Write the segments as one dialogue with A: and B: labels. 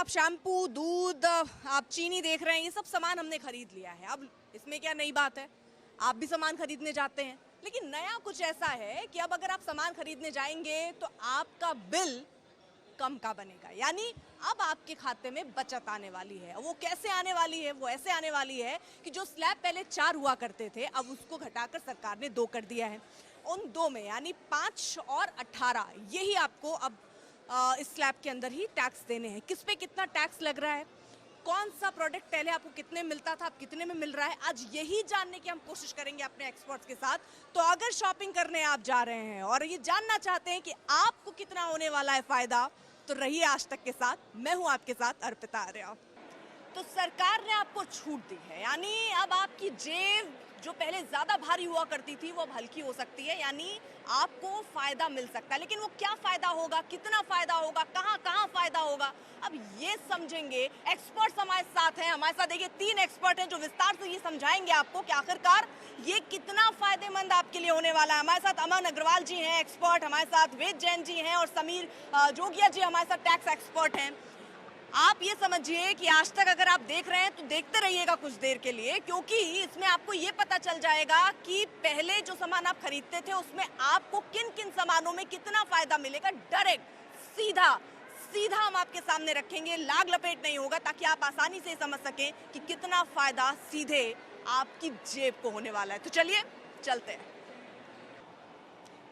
A: आप शैम्पू, दूध, आप चीनी देख रहे हैं, ये सब सामान हमने खरीद लिया है। अब इसमें क्या नई बात है, आप भी सामान खरीदने जाते हैं। लेकिन नया कुछ ऐसा है कि अब अगर आप सामान खरीदने जाएंगे तो आपका बिल कम का बनेगा, यानी अब आपके खाते में बचत आने वाली है। वो कैसे आने वाली है? वो ऐसे आने वाली है कि जो स्लैब पहले 4 हुआ करते थे, अब उसको घटाकर सरकार ने 2 कर दिया है। उन 2 में यानी 5 और 18 यही आपको अब इस स्लैब के अंदर ही टैक्स देने हैं। किस पे कितना टैक्स लग रहा है, कौन सा प्रोडक्ट पहले आपको कितने मिलता था, अब कितने में मिल रहा है, आज यही जानने की हम कोशिश करेंगे अपने एक्सपर्ट्स के साथ। तो अगर शॉपिंग करने आप जा रहे हैं और ये जानना चाहते हैं कि आपको कितना होने वाला है फायदा, तो रहिए आज तक के साथ। मैं हूं आपके साथ अर्पिता आर्या। तो सरकार ने आपको छूट दी है, यानी अब आपकी जेब जो पहले ज्यादा भारी हुआ करती थी वो अब हल्की हो सकती है, यानी आपको फायदा मिल सकता है। लेकिन वो क्या फायदा होगा, कितना फायदा होगा, कहां कहां फायदा होगा, अब ये समझेंगे। एक्सपर्ट्स हमारे साथ हैं, हमारे साथ देखिए 3 एक्सपर्ट हैं जो विस्तार से ये समझाएंगे आपको कि आखिरकार ये कितना फायदेमंद आपके लिए होने वाला है। हमारे साथ अमन अग्रवाल जी हैं एक्सपर्ट, हमारे साथ वेद जैन जी हैं और समीर जोगिया जी हमारे साथ टैक्स एक्सपर्ट हैं। आप ये समझिए कि आज तक अगर आप देख रहे हैं तो देखते रहिएगा कुछ देर के लिए, क्योंकि इसमें आपको ये पता चल जाएगा कि पहले जो सामान आप खरीदते थे उसमें आपको किन किन सामानों में कितना फायदा मिलेगा। डायरेक्ट सीधा सीधा हम आपके सामने रखेंगे, लाग लपेट नहीं होगा, ताकि आप आसानी से समझ सकें कि कितना फायदा सीधे आपकी जेब को होने वाला है। तो चलिए चलते हैं।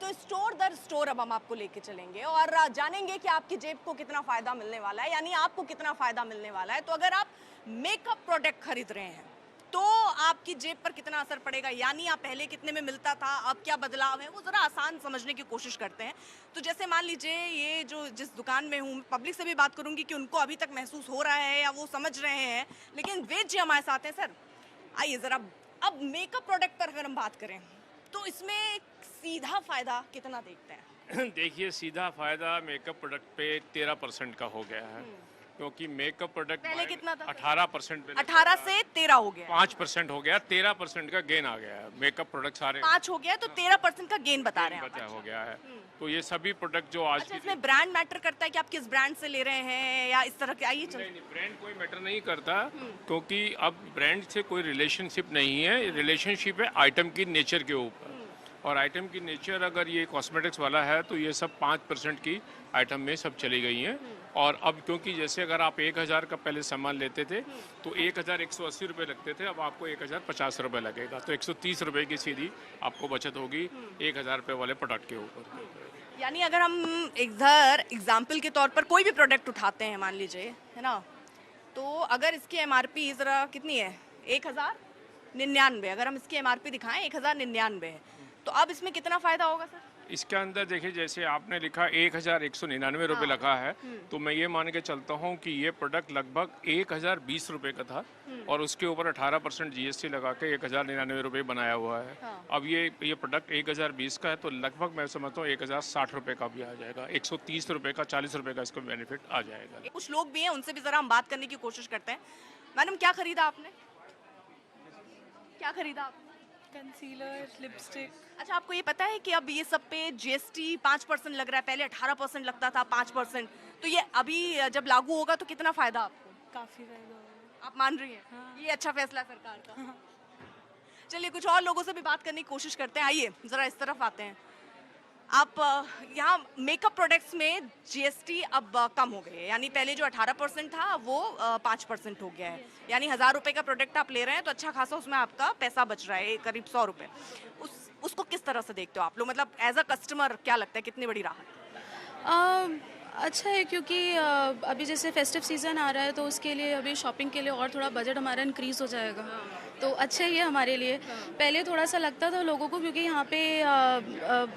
A: तो स्टोर दर स्टोर अब हम आपको लेके चलेंगे और जानेंगे कि आपकी जेब को कितना फायदा मिलने वाला है, यानी आपको कितना फायदा मिलने वाला है। तो अगर आप मेकअप प्रोडक्ट खरीद रहे हैं तो आपकी जेब पर कितना असर पड़ेगा, यानी आप पहले कितने में मिलता था, अब क्या बदलाव है, वो जरा आसान समझने की कोशिश करते हैं। तो जैसे मान लीजिए ये जो जिस दुकान में हूँ, पब्लिक से भी बात करूंगी कि उनको अभी तक महसूस हो रहा है या वो समझ रहे हैं, लेकिन वेद जी हमारे साथ हैं। सर आइए जरा, अब मेकअप प्रोडक्ट पर अगर हम बात करें तो इसमें सीधा फायदा कितना देखते हैं?
B: देखिए, सीधा फायदा मेकअप प्रोडक्ट पे 13% का हो गया है, क्योंकि मेकअप प्रोडक्ट
A: पहले कितना था?
B: 18%
A: 18 से 13 हो गया,
B: 5% हो गया, 13% का गेन आ गया है। मेकअप प्रोडक्ट सारे
A: 5 हो गया, तो 13% का गेन बता रहे हैं
B: बचा
A: आप।
B: हो गया है। तो ये सभी प्रोडक्ट जो आज
A: अच्छा, इसमें ब्रांड मैटर करता है कि आप किस ब्रांड से ले रहे हैं या इस तरह के? आइए चल।
B: नहीं, ब्रांड कोई मैटर नहीं करता, क्योंकि अब ब्रांड से कोई रिलेशनशिप नहीं है। रिलेशनशिप है आइटम की नेचर के ऊपर, और आइटम की नेचर अगर ये कॉस्मेटिक्स वाला है तो ये सब 5% की आइटम में सब चली गई हैं। और अब क्योंकि जैसे अगर आप 1000 का पहले सामान लेते थे तो 1180 रुपये लगते थे, अब आपको 1050 रुपये लगेगा, तो 130 रुपये की सीधी आपको बचत होगी 1000 रुपये वाले प्रोडक्ट के ऊपर।
A: यानी अगर हम इधर एग्जाम्पल के तौर पर कोई भी प्रोडक्ट उठाते हैं, मान लीजिए, है ना, तो अगर इसकी एमआरपी जरा कितनी है, 1099, अगर हम इसकी एमआरपी दिखाएं 1099 है, तो अब इसमें कितना फायदा होगा सर?
B: इसके अंदर देखिए, जैसे आपने लिखा 1199 रुपये लगा है, तो मैं ये मान के चलता हूँ कि ये प्रोडक्ट लगभग 1020 रुपये का था, और उसके ऊपर 18% जीएसटी लगा के 1099 रुपये बनाया हुआ है। अब ये प्रोडक्ट 1020 का है, तो लगभग मैं समझता हूँ 1060 रुपये का भी आ जाएगा, 130 रुपये का, 40 रुपये का इसको बेनिफिट आ जाएगा।
A: कुछ लोग भी हैं, उनसे भी जरा हम बात करने की कोशिश करते हैं। मैडम, क्या खरीदा आपने? क्या खरीदा आपने?
C: Concealer, lipstick.
A: अच्छा, आपको ये पता है कि अब ये सब पे जीएसटी 5% लग रहा है, पहले 18% लगता था, 5%। तो ये अभी जब लागू होगा तो कितना फायदा आपको?
C: काफी फायदा होगा।
A: आप मान रही हैं?
C: हाँ।
A: ये अच्छा फैसला सरकार का। चलिए कुछ और लोगों से भी बात करने की कोशिश करते हैं। आइए जरा इस तरफ आते हैं। आप यहाँ मेकअप प्रोडक्ट्स में जीएसटी अब कम हो गई है, यानी पहले जो 18% था वो 5% हो गया है। यानी 1000 रुपये का प्रोडक्ट आप ले रहे हैं तो अच्छा खासा उसमें आपका पैसा बच रहा है, करीब 100 रुपये। उसको किस तरह से देखते हो आप लोग, मतलब एज अ कस्टमर क्या लगता है, कितनी बड़ी राहत?
C: अच्छा है, क्योंकि अभी जैसे फेस्टिव सीज़न आ रहा है तो उसके लिए अभी शॉपिंग के लिए और थोड़ा बजट हमारा इंक्रीज़ हो जाएगा, तो अच्छा ही है हमारे लिए। पहले थोड़ा सा लगता था लोगों को, क्योंकि यहाँ पे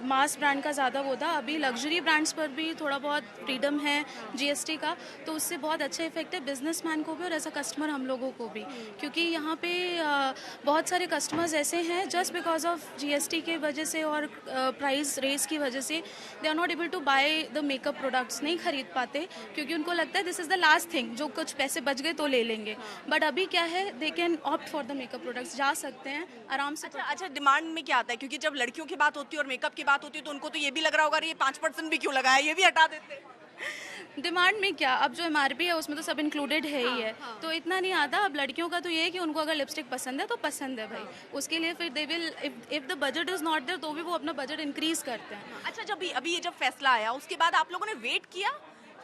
C: मास ब्रांड का ज़्यादा वो था। अभी लग्जरी ब्रांड्स पर भी थोड़ा बहुत फ्रीडम है जीएसटी का, तो उससे बहुत अच्छा इफेक्ट है बिजनेसमैन को भी और एज अ कस्टमर हम लोगों को भी, क्योंकि यहाँ पे बहुत सारे कस्टमर्स ऐसे हैं जस्ट बिकॉज ऑफ जीएसटी के वजह से और प्राइस रेस की वजह से they are not able to buy the makeup products, नहीं खरीद पाते, क्योंकि उनको लगता है this is the last thing, जो कुछ पैसे बच गए तो ले लेंगे। बट अभी क्या है, they can opt for the makeup products, जा सकते हैं आराम से।
A: अच्छा, डिमांड में क्या आता है, क्योंकि जब लड़कियों की बात होती है और मेकअप की बात होती है तो उनको तो ये भी लग रहा होगा ये 5% भी क्यों लगाया, ये भी हटा देते हैं।
C: डिमांड में क्या, अब जो एमआरपी है उसमें तो सब इंक्लूडेड है ही है, तो इतना नहीं आता। अब लड़कियों का तो ये है कि उनको अगर लिपस्टिक पसंद है तो पसंद है भाई, उसके लिए फिर they will, if the budget is not there तो भी वो अपना बजट इंक्रीज करते हैं।
A: अच्छा, जब अभी ये जब फैसला आया उसके बाद आप लोगों ने वेट किया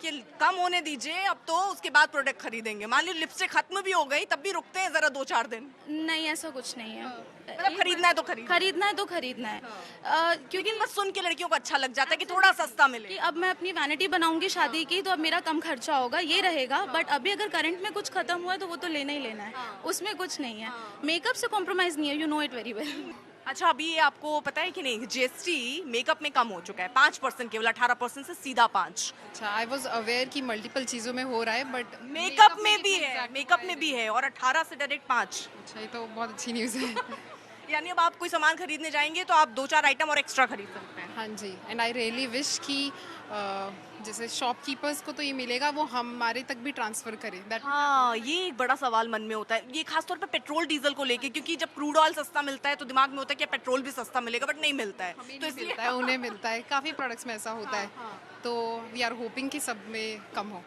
A: कि कम होने दीजिए अब तो उसके बाद प्रोडक्ट खरीदेंगे? मान लीजिए लिपस्टिक खत्म भी हो गई तब भी रुकते हैं जरा 2-4 दिन?
C: नहीं, ऐसा कुछ नहीं है।
A: मतलब खरीदना है तो खरीद,
C: खरीदना है तो खरीदना है, क्योंकि
A: बस सुन के लड़कियों को अच्छा लग जाता है कि थोड़ा सस्ता मिले।
C: कि अब मैं अपनी वैनिटी बनाऊंगी शादी की तो अब मेरा कम खर्चा होगा, ये रहेगा। बट अभी अगर करंट में कुछ खत्म हुआ है तो वो तो लेना ही लेना है, उसमें कुछ नहीं है। मेकअप से कॉम्प्रोमाइज नहीं है, you know it very well.
A: अच्छा, अभी ये आपको पता है कि नहीं, जीएसटी मेकअप में कम हो चुका है 5%, केवल 18% से सीधा 5।
D: अच्छा, आई वॉज अवेयर कि मल्टीपल चीज़ों में हो रहा है, बट
A: मेकअप में भी है, मेकअप में भी है, और 18 से डायरेक्ट 5।
D: अच्छा, ये तो बहुत अच्छी न्यूज़ है।
A: यानी अब आप कोई सामान खरीदने जाएंगे तो आप 2-4 आइटम और एक्स्ट्रा खरीद सकते हैं।
D: हाँ जी, एंड आई रियली विश कि जैसे शॉपकीपर्स को तो ये मिलेगा, वो हमारे तक भी ट्रांसफ़र करें। दैट
A: हाँ, ये एक बड़ा सवाल मन में होता है, ये खासतौर पे पेट्रोल डीजल को लेके, क्योंकि जब क्रूड ऑयल सस्ता मिलता है तो दिमाग में होता है कि पेट्रोल भी सस्ता मिलेगा, बट नहीं मिलता है। तो इसलिए
D: मिलता है, उन्हें मिलता है, काफ़ी प्रोडक्ट्स में ऐसा होता है। तो वी आर होपिंग कि सब में कम हो।